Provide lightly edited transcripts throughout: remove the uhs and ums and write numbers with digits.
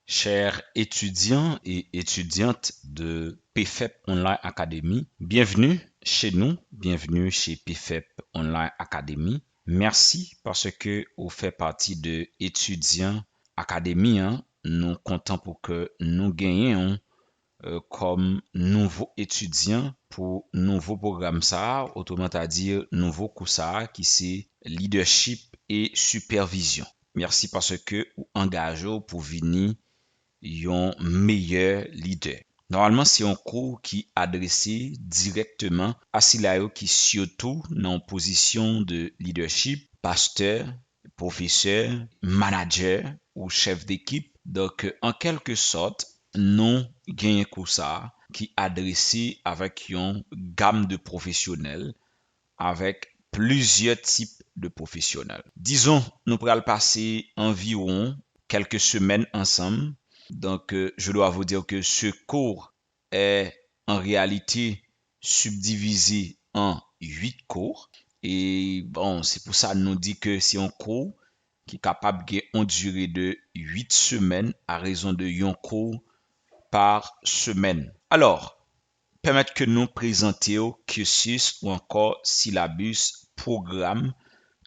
Chers étudiants et étudiantes de PFEP Online Academy, bienvenue chez nous, bienvenue chez PFEP Online Academy. Merci parce que vous faites partie de étudiants Academy. Nous comptons pour que nous gagnions comme nouveaux étudiants pour nouveau programme ça, autrement à dire nouveau cours ça qui c'est leadership et supervision. Merci parce que vous engagez pour venir un meilleur leader. Normalement, c'est un cours qui est adressé directement à ceux qui surtout dans position de leadership, pasteur, professeur, manager ou chef d'équipe. Donc, en quelque sorte, nous gagnons un cours ça qui est adressé avec une gamme de professionnels, avec plusieurs types de professionnels. Disons, nous pourrons passer environ quelques semaines ensemble. Donc, je dois vous dire que ce cours est en réalité subdivisé en 8 cours. Et bon, c'est pour ça nous dit que c'est un cours qui est capable de durée de 8 semaines à raison de 1 cours par semaine. Alors, permettre que nous présentions cursus ou encore syllabus programme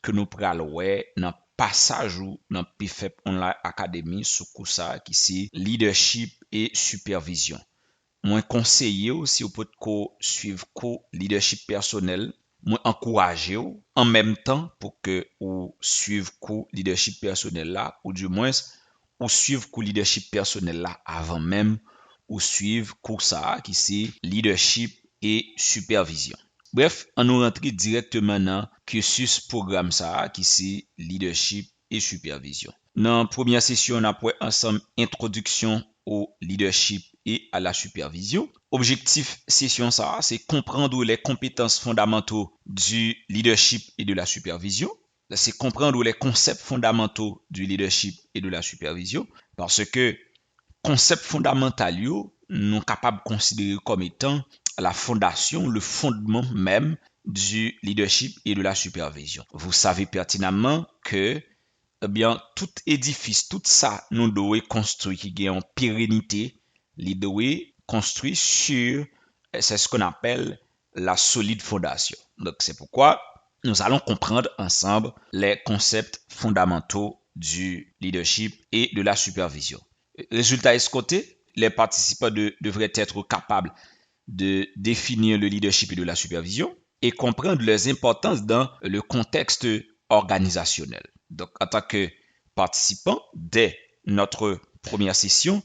que nous prenons dans passage ou dans PFEP Online Academy sous ça qui c'est leadership et supervision. Moi conseiller si vous pouvez suivre cours leadership personnel, moi encourager en même temps pour que vous suivez cours leadership personnel là ou du moins ou suivre cours leadership personnel là avant même ou suivre cours ça qui c'est leadership et supervision. Bref, on nous rentre directement dans cursus programme ça qui c'est leadership et supervision. Dans la première session, on a pris ensemble introduction au leadership et à la supervision. Objectif session ça, c'est comprendre les compétences fondamentales du leadership et de la supervision. C'est comprendre les concepts fondamentaux du leadership et de la supervision parce que concepts fondamentaux nous sommes capables de considérer comme étant la fondation, le fondement même du leadership et de la supervision. Vous savez pertinemment que eh bien, tout édifice, tout ça, nous devons construire qui est en pérennité, nous devons construire sur, c'est ce qu'on appelle la solide fondation. Donc, c'est pourquoi nous allons comprendre ensemble les concepts fondamentaux du leadership et de la supervision. Résultat escompté, les participants devraient être capables de définir le leadership et de la supervision et comprendre leurs importances dans le contexte organisationnel. Donc, en tant que participant, dès notre première session,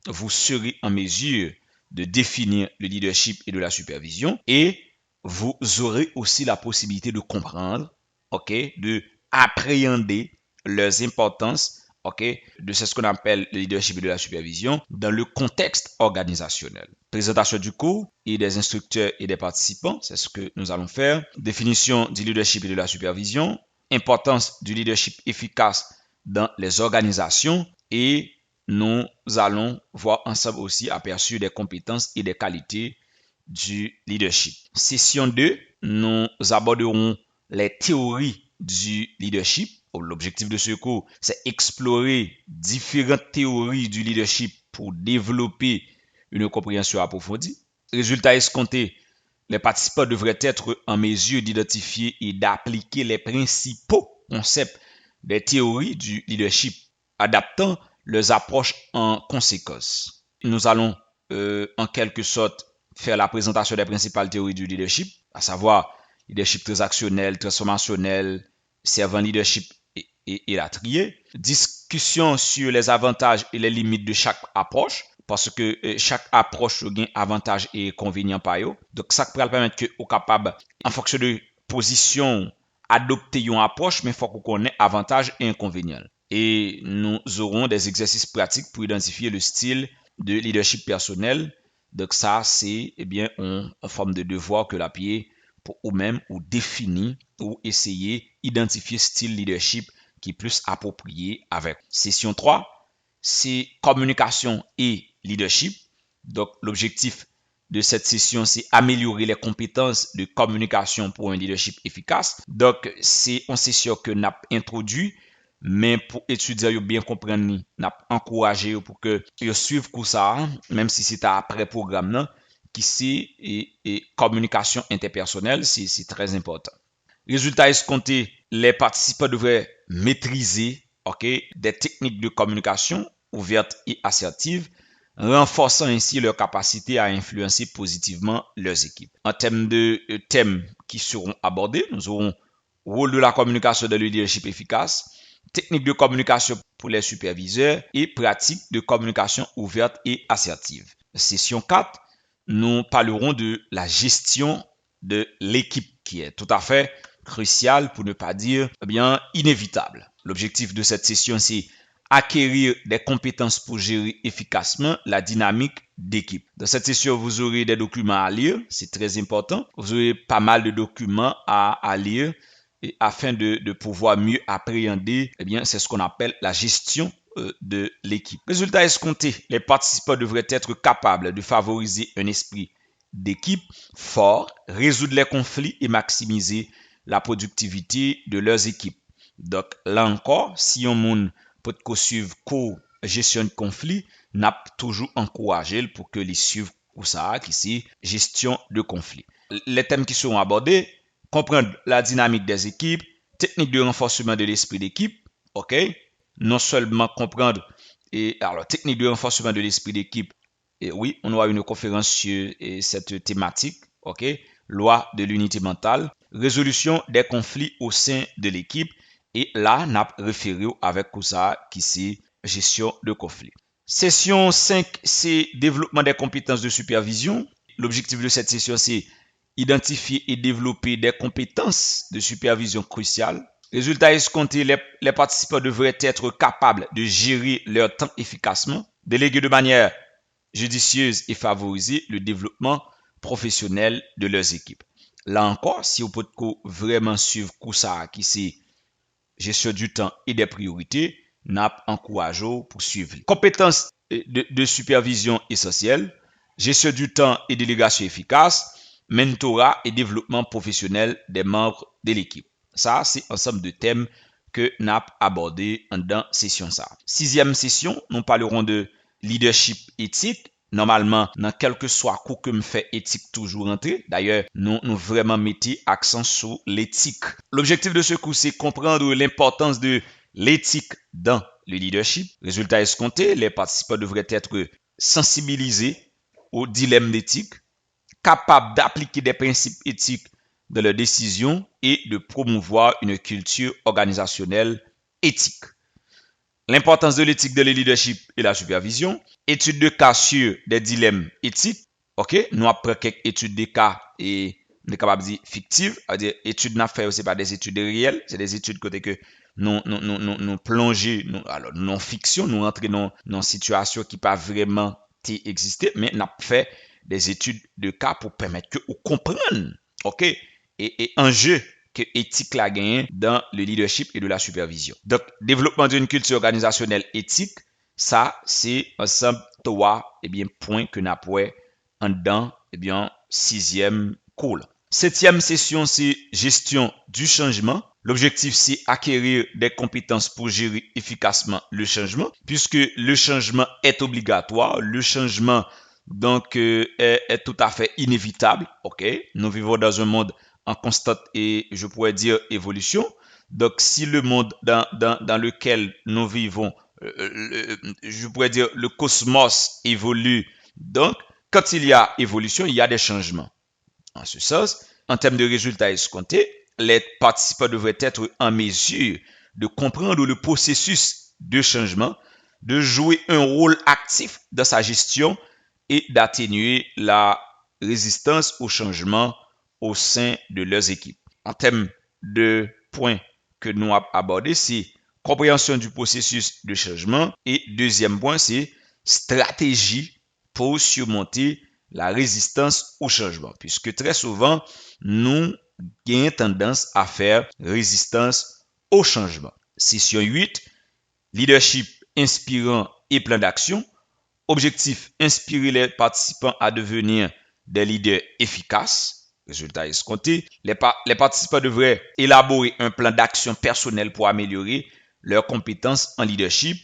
vous serez en mesure de définir le leadership et de la supervision et vous aurez aussi la possibilité de comprendre, de appréhender leurs importances, de ce qu'on appelle le leadership et de la supervision dans le contexte organisationnel. Présentation du cours et des instructeurs et des participants, c'est ce que nous allons faire. Définition du leadership et de la supervision, importance du leadership efficace dans les organisations et nous allons voir ensemble aussi aperçu des compétences et des qualités du leadership. Session 2, nous aborderons les théories du leadership. L'objectif de ce cours, c'est explorer différentes théories du leadership pour développer une compréhension approfondie. Résultat escompté, les participants devraient être en mesure d'identifier et d'appliquer les principaux concepts des théories du leadership, adaptant leurs approches en conséquence. Nous allons en quelque sorte faire la présentation des principales théories du leadership, à savoir leadership transactionnel, transformationnel, servant leadership et la trier. Discussion sur les avantages et les limites de chaque approche, parce que chaque approche a avantages et inconvénients par eux. Donc, ça peut permettre que vous capable, en fonction de position, adopter une approche, mais il faut qu'on connaisse avantages et inconvénients. Et nous aurons des exercices pratiques pour identifier le style de leadership personnel. Donc, ça, c'est une forme de devoir que la pied pour vous-même ou définir ou essayer d'identifier style leadership qui est plus approprié avec. Session 3, c'est communication et leadership. Donc, l'objectif de cette session, c'est améliorer les compétences de communication pour un leadership efficace. Donc, c'est une session que nous avons introduit mais pour étudier yo bien comprendre ni, n'a encourager yo pour que yo suivent cours ça, même si c'est après programme là, qui c'est et communication interpersonnelle, c'est très important. Résultat escompté, les participants devraient maîtriser, OK, des techniques de communication ouvertes et assertives, renforçant ainsi leur capacité à influencer positivement leurs équipes. En termes de thèmes qui seront abordés, nous aurons rôle de la communication dans le leadership efficace, techniques de communication pour les superviseurs et pratiques de communication ouverte et assertive. Session 4, nous parlerons de la gestion de l'équipe qui est tout à fait crucial pour ne pas dire bien inévitable. L'objectif de cette session, c'est acquérir des compétences pour gérer efficacement la dynamique d'équipe. Dans cette session, vous aurez des documents à lire, c'est très important. Vous aurez pas mal de documents à lire et afin de pouvoir mieux appréhender, eh bien, c'est ce qu'on appelle la gestion de l'équipe. Résultat escompté, les participants devraient être capables de favoriser un esprit d'équipe fort, résoudre les conflits et maximiser la productivité de leurs équipes. Donc, là encore, si on monde peut suivre co-gestion de conflit, n'a toujours encouragé pour que les suivent ou ça, qui c'est gestion de conflit. Les thèmes qui seront abordés, comprendre la dynamique des équipes, technique de renforcement de l'esprit d'équipe, ok? Non seulement comprendre technique de renforcement de l'esprit d'équipe, et oui, on aura une conférence sur cette thématique, ok? Loi de l'unité mentale, résolution des conflits au sein de l'équipe, et là, on a référé avec ça qui c'est gestion de conflits. Session 5, c'est développement des compétences de supervision. L'objectif de cette session, c'est identifier et développer des compétences de supervision cruciales. Résultat escompté, les participants devraient être capables de gérer leur temps efficacement, déléguer de manière judicieuse et favoriser le développement professionnel de leurs équipes. Là encore, si vous pouvez vraiment suivre ça qui c'est gestion du temps et des priorités, n'a encouragé pour suivre. Compétences de supervision essentielles, gestion du temps et délégation efficace, mentorat et développement professionnel des membres de l'équipe. Ça, c'est un ensemble de thèmes que n'a abordé dans session ça. Sixième session, nous parlerons de leadership éthique. Normalement, dans quel que soit quoi que me fait éthique toujours entrer. D'ailleurs, nous vraiment mettons accent sur l'éthique. L'objectif de ce cours, c'est comprendre l'importance de l'éthique dans le leadership. Résultat escompté, les participants devraient être sensibilisés aux dilemmes d'éthique, capables d'appliquer des principes éthiques dans leurs décisions et de promouvoir une culture organisationnelle éthique. L'importance de l'éthique de le leadership et la supervision. Étude de cas sur des dilemmes éthiques. OK? Nous après quelques études de cas et on est capable de dire fictives. C'est-à-dire, études n'a fait aussi pas des études réelles. C'est des études côté que nous plonger, alors non fiction, nous rentrer dans une situation qui pas vraiment existé, mais n'a fait des études de cas pour permettre que vous compreniez. OK? Et un jeu que éthique la gagne dans le leadership et de la supervision. Donc, développement d'une culture organisationnelle éthique, ça, c'est ensemble trois points que nous avons en dedans, sixième cours. Septième session, c'est gestion du changement. L'objectif, c'est acquérir des compétences pour gérer efficacement le changement, puisque le changement est obligatoire, le changement donc est tout à fait inévitable. Ok, nous vivons dans un monde en constante et je pourrais dire évolution. Donc, si le monde dans lequel nous vivons, je pourrais dire le cosmos évolue, donc quand il y a évolution, il y a des changements. En ce sens, en termes de résultats escomptés, les participants devraient être en mesure de comprendre le processus de changement, de jouer un rôle actif dans sa gestion et d'atténuer la résistance au changement au sein de leurs équipes. En termes de points que nous avons abordés, c'est compréhension du processus de changement et deuxième point, c'est stratégie pour surmonter la résistance au changement, puisque très souvent, nous avons tendance à faire résistance au changement. Session 8, leadership inspirant et plan d'action. Objectif, inspirer les participants à devenir des leaders efficaces. Résultat escompté, les participants devraient élaborer un plan d'action personnel pour améliorer leurs compétences en leadership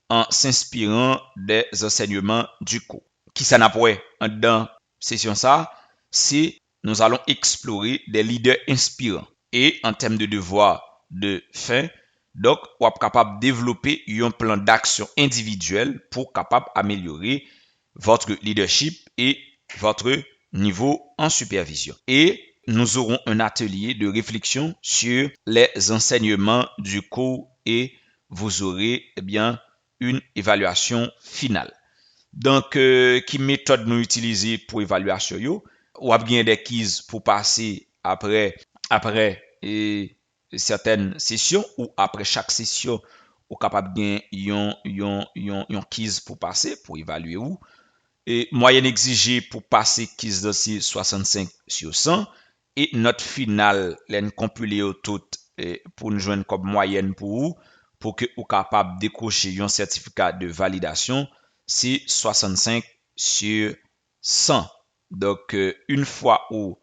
en s'inspirant des enseignements du cours. Qui ça n'a pas en dans session ça, c'est nous allons explorer des leaders inspirants et en termes de devoir de fin, donc on est capable de développer un plan d'action individuel pour capable améliorer votre leadership et votre niveau en supervision. Et nous aurons un atelier de réflexion sur les enseignements du cours et vous aurez une évaluation finale. Donc, qui méthode nous utiliser pour évaluation yo? Ou a bien des quiz pour passer après certaines sessions ou après chaque session ou capable bien yon quiz pour passer pour évaluer ou et moyenne exigée pour passer quiz dossier 65 sur 100 et note finale l'en compilé au tout pour nous joindre comme moyenne pour que ou capable décrocher un certificat de validation c'est 65 sur 100. Donc une fois ou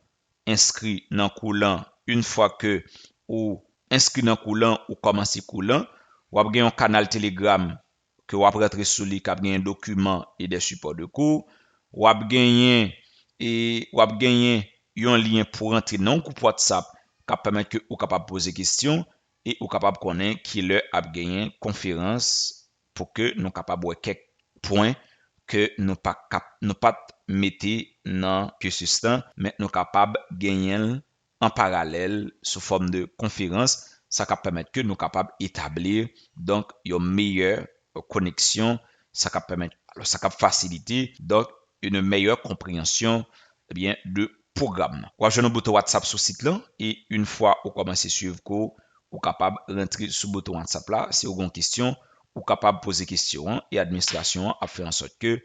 inscrit dans coulant, une fois que ou inscrit dans coulant ou commencé coulant, ou avez un canal Telegram que vous rentrer sur lui qui a un document et des supports de cours, ou avez gagné un lien pour entrer dans un groupe WhatsApp qui permet que vous capable poser questions et vous capable connaître qui leur a gagné conférence pour que nous capable voir quelques points que nous pas mettre dans cursus temps mais nous capable gagner en parallèle sous forme de conférence ça va permettre que nous capable établir donc une meilleure connexion ça va permettre ça va faciliter donc une meilleure compréhension de programme. Ou ajouter un bouton WhatsApp sur site là et une fois vous commencez à suivre cours ou capable rentrer sur le bouton WhatsApp là si vous avez une question ou capable poser question et administration a fait en sorte que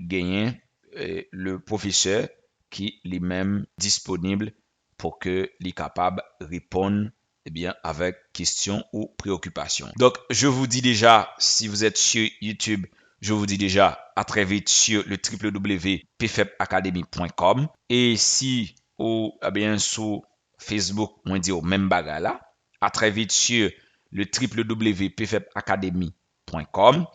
gagner le professeur qui est même disponible pour que les capable répondre avec questions ou préoccupations. Donc je vous dis déjà si vous êtes sur YouTube, je vous dis déjà à très vite sur le www.pfepacademy.com et si ou sur Facebook, on dit au même bagage là, à très vite sur le www.pfepacademy.com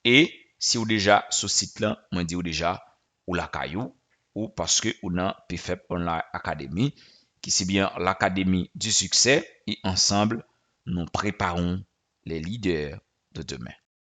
et si vous déjà sur site là, on dit déjà ou la caillou ou parce que on a PFEP Online Academy qui c'est bien l'académie du succès et ensemble nous préparons les leaders de demain.